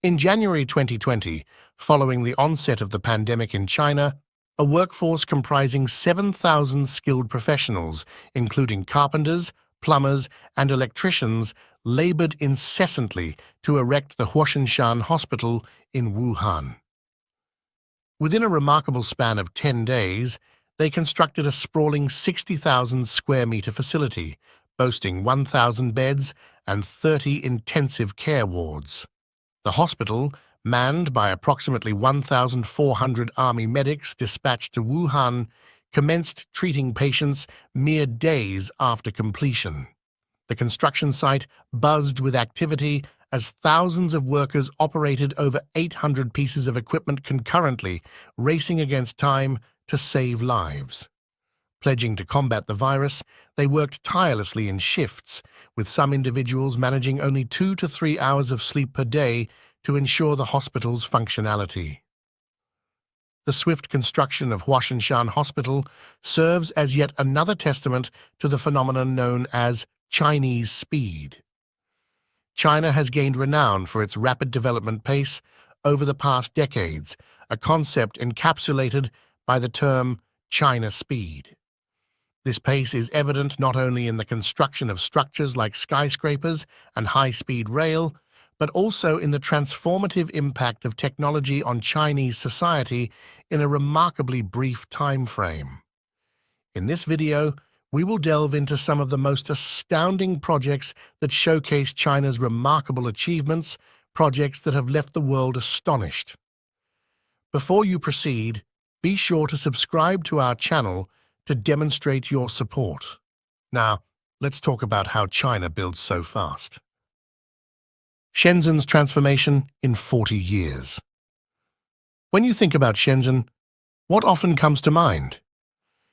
In January 2020, following the onset of the pandemic in China, a workforce comprising 7,000 skilled professionals, including carpenters, plumbers, and electricians, labored incessantly to erect the Huoshenshan hospital in Wuhan. Within a remarkable span of 10 days, they constructed a sprawling 60,000 square meter facility, boasting 1,000 beds and 30 intensive care wards. The hospital, manned by approximately 1,400 army medics dispatched to Wuhan, commenced treating patients mere days after completion. The construction site buzzed with activity as thousands of workers operated over 800 pieces of equipment concurrently, racing against time to save lives. Pledging to combat the virus, they worked tirelessly in shifts, with some individuals managing only 2 to 3 hours of sleep per day to ensure the hospital's functionality. The swift construction of Huoshenshan Hospital serves as yet another testament to the phenomenon known as Chinese speed. China has gained renown for its rapid development pace over the past decades, a concept encapsulated by the term China speed. This pace is evident not only in the construction of structures like skyscrapers and high-speed rail, but also in the transformative impact of technology on Chinese society in a remarkably brief time frame. In this video, we will delve into some of the most astounding projects that showcase China's remarkable achievements, projects that have left the world astonished. Before you proceed, be sure to subscribe to our channel to demonstrate your support. Now, let's talk about how China builds so fast. Shenzhen's transformation in 40 years. When you think about Shenzhen, what often comes to mind?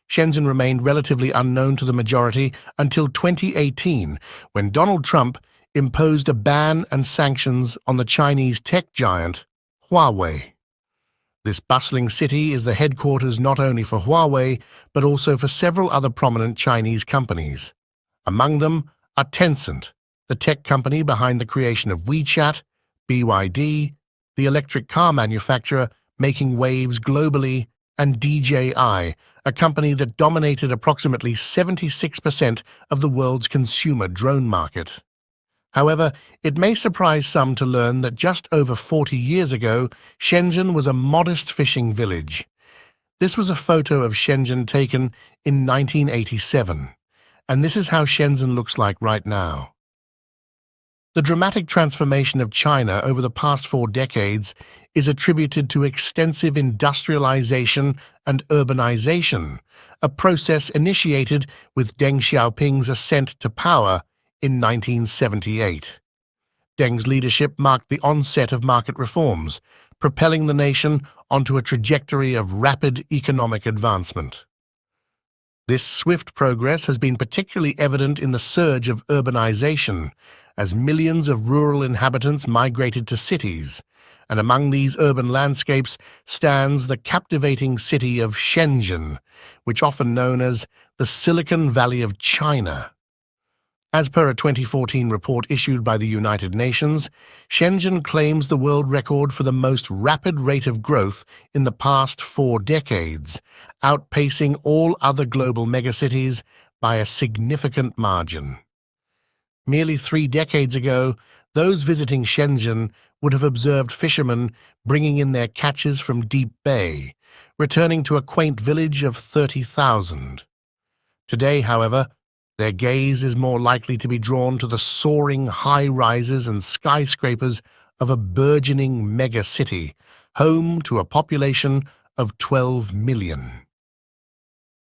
Shenzhen remained relatively unknown to the majority until 2018, when Donald Trump imposed a ban and sanctions on the Chinese tech giant Huawei. This bustling city is the headquarters not only for Huawei, but also for several other prominent Chinese companies. Among them are Tencent, the tech company behind the creation of WeChat, BYD, the electric car manufacturer making waves globally, and DJI, a company that dominated approximately 76% of the world's consumer drone market. However, it may surprise some to learn that just over 40 years ago, Shenzhen was a modest fishing village. This was a photo of Shenzhen taken in 1987, and this is how Shenzhen looks like right now. The dramatic transformation of China over the past 4 decades is attributed to extensive industrialization and urbanization, a process initiated with Deng Xiaoping's ascent to power in 1978. Deng's leadership marked the onset of market reforms, propelling the nation onto a trajectory of rapid economic advancement. This swift progress has been particularly evident in the surge of urbanization, as millions of rural inhabitants migrated to cities, and among these urban landscapes stands the captivating city of Shenzhen, which often known as the Silicon Valley of China. As per a 2014 report issued by the United Nations, Shenzhen claims the world record for the most rapid rate of growth in the past 4 decades, outpacing all other global megacities by a significant margin. Merely 3 decades ago, those visiting Shenzhen would have observed fishermen bringing in their catches from Deep Bay, returning to a quaint village of 30,000. Today, however, their gaze is more likely to be drawn to the soaring high-rises and skyscrapers of a burgeoning mega-city, home to a population of 12 million.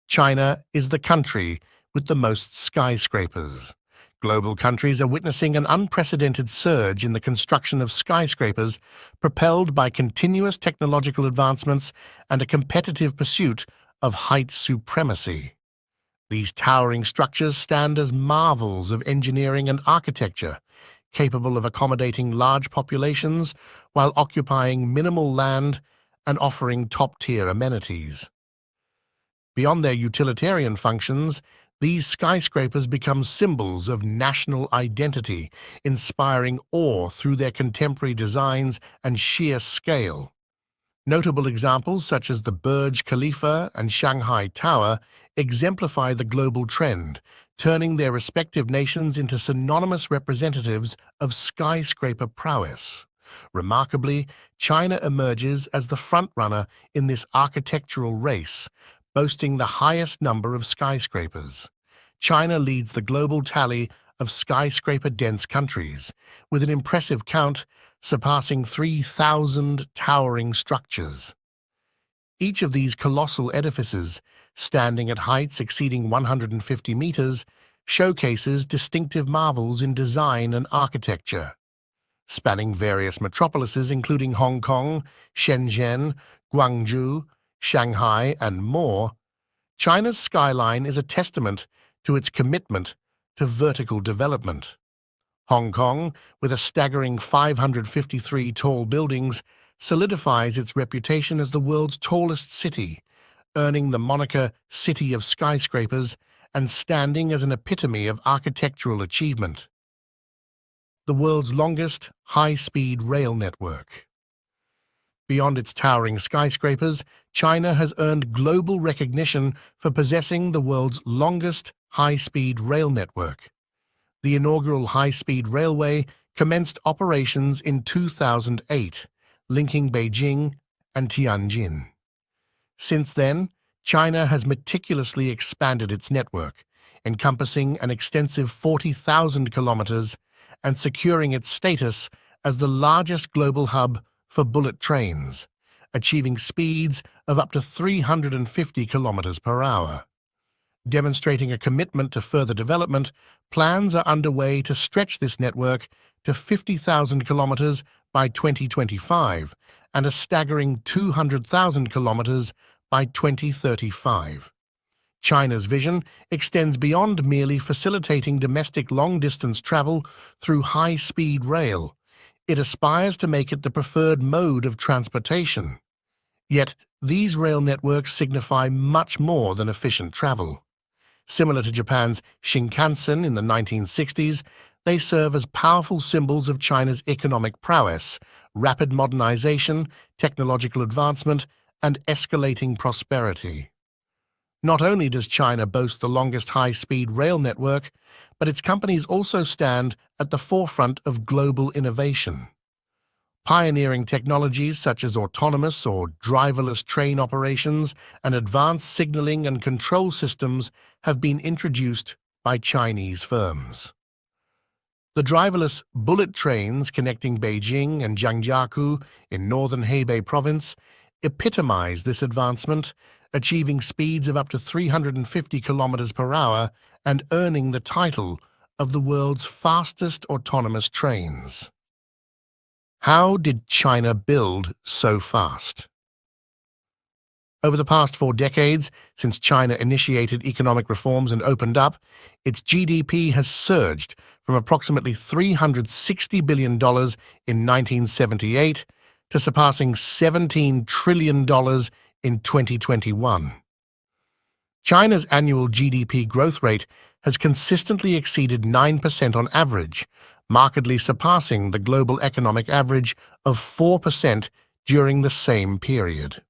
China is the country with the most skyscrapers. Global countries are witnessing an unprecedented surge in the construction of skyscrapers, propelled by continuous technological advancements and a competitive pursuit of height supremacy. These towering structures stand as marvels of engineering and architecture, capable of accommodating large populations while occupying minimal land and offering top-tier amenities. Beyond their utilitarian functions, These skyscrapers become symbols of national identity, inspiring awe through their contemporary designs and sheer scale. Notable examples such as the Burj Khalifa and Shanghai Tower exemplify the global trend, turning their respective nations into synonymous representatives of skyscraper prowess. Remarkably, China emerges as the frontrunner in this architectural race, boasting the highest number of skyscrapers. China leads the global tally of skyscraper-dense countries, with an impressive count surpassing 3,000 towering structures. Each of these colossal edifices, standing at heights exceeding 150 meters, showcases distinctive marvels in design and architecture. Spanning various metropolises including Hong Kong, Shenzhen, Guangzhou, Shanghai, and more, China's skyline is a testament to its commitment to vertical development. Hong Kong, with a staggering 553 tall buildings, solidifies its reputation as the world's tallest city, earning the moniker City of Skyscrapers and standing as an epitome of architectural achievement. The world's longest high-speed rail network. Beyond its towering skyscrapers, China has earned global recognition for possessing the world's longest high-speed rail network. The inaugural high-speed railway commenced operations in 2008, linking Beijing and Tianjin. Since then, China has meticulously expanded its network, encompassing an extensive 40,000 kilometers and securing its status as the largest global hub for bullet trains, achieving speeds of up to 350 kilometers per hour. Demonstrating a commitment to further development, plans are underway to stretch this network to 50,000 kilometers by 2025 and a staggering 200,000 kilometers by 2035. China's vision extends beyond merely facilitating domestic long-distance travel through high-speed rail. It aspires to make it the preferred mode of transportation. Yet, these rail networks signify much more than efficient travel. Similar to Japan's Shinkansen in the 1960s, they serve as powerful symbols of China's economic prowess, rapid modernization, technological advancement, and escalating prosperity. Not only does China boast the longest high-speed rail network, but its companies also stand at the forefront of global innovation. Pioneering technologies such as autonomous or driverless train operations and advanced signaling and control systems have been introduced by Chinese firms. The driverless bullet trains connecting Beijing and Zhangjiakou in northern Hebei province epitomize this advancement, achieving speeds of up to 350 kilometers per hour and earning the title of the world's fastest autonomous trains. How did China build so fast? Over the past 4 decades, since China initiated economic reforms and opened up, its GDP has surged from approximately $360 billion in 1978 to surpassing $17 trillion in 2021. China's annual GDP growth rate has consistently exceeded 9% on average, markedly surpassing the global economic average of 4% during the same period.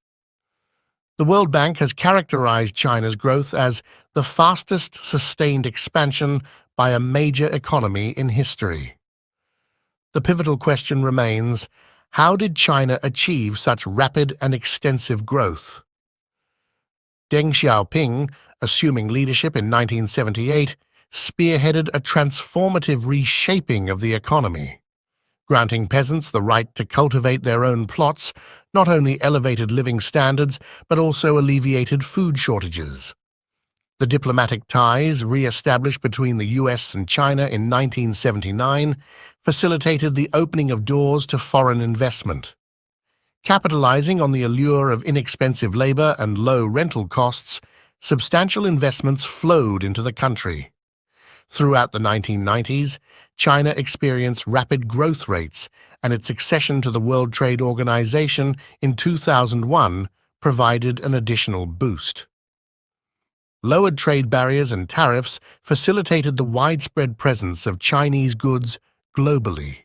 The World Bank has characterized China's growth as the fastest sustained expansion by a major economy in history. The pivotal question remains, how did China achieve such rapid and extensive growth? Deng Xiaoping, assuming leadership in 1978, spearheaded a transformative reshaping of the economy. Granting peasants the right to cultivate their own plots not only elevated living standards but also alleviated food shortages. The diplomatic ties re-established between the US and China in 1979 facilitated the opening of doors to foreign investment. Capitalizing on the allure of inexpensive labor and low rental costs, substantial investments flowed into the country. Throughout the 1990s, China experienced rapid growth rates, and its accession to the World Trade Organization in 2001 provided an additional boost. Lowered trade barriers and tariffs facilitated the widespread presence of Chinese goods globally.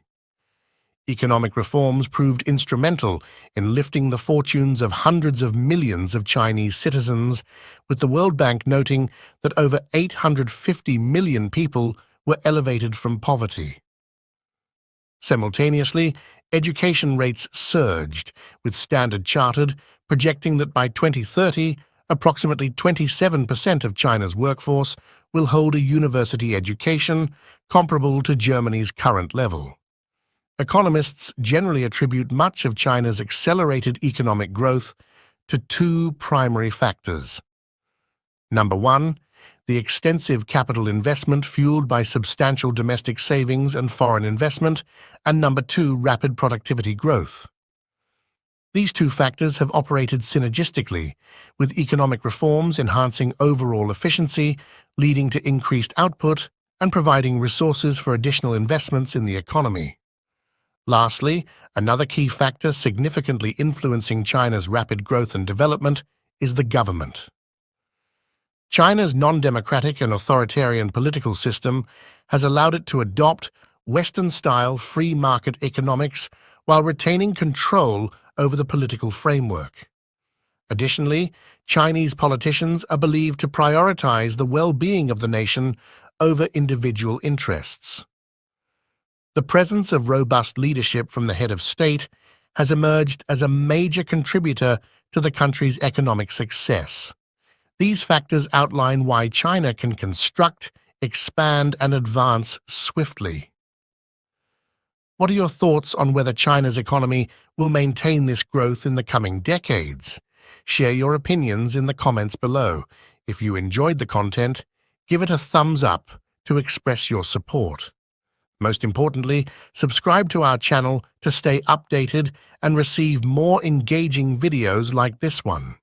Economic reforms proved instrumental in lifting the fortunes of hundreds of millions of Chinese citizens, with the World Bank noting that over 850 million people were elevated from poverty. Simultaneously, education rates surged, with Standard Chartered projecting that by 2030, approximately 27% of China's workforce will hold a university education comparable to Germany's current level. Economists generally attribute much of China's accelerated economic growth to two primary factors. Number one, the extensive capital investment fueled by substantial domestic savings and foreign investment, and number two, rapid productivity growth. These two factors have operated synergistically, with economic reforms enhancing overall efficiency, leading to increased output, and providing resources for additional investments in the economy. Lastly, another key factor significantly influencing China's rapid growth and development is the government. China's non-democratic and authoritarian political system has allowed it to adopt Western-style free market economics while retaining control over the political framework. Additionally, Chinese politicians are believed to prioritize the well-being of the nation over individual interests. The presence of robust leadership from the head of state has emerged as a major contributor to the country's economic success. These factors outline why China can construct, expand, and advance swiftly. What are your thoughts on whether China's economy will maintain this growth in the coming decades? Share your opinions in the comments below. If you enjoyed the content, give it a thumbs up to express your support. Most importantly, subscribe to our channel to stay updated and receive more engaging videos like this one.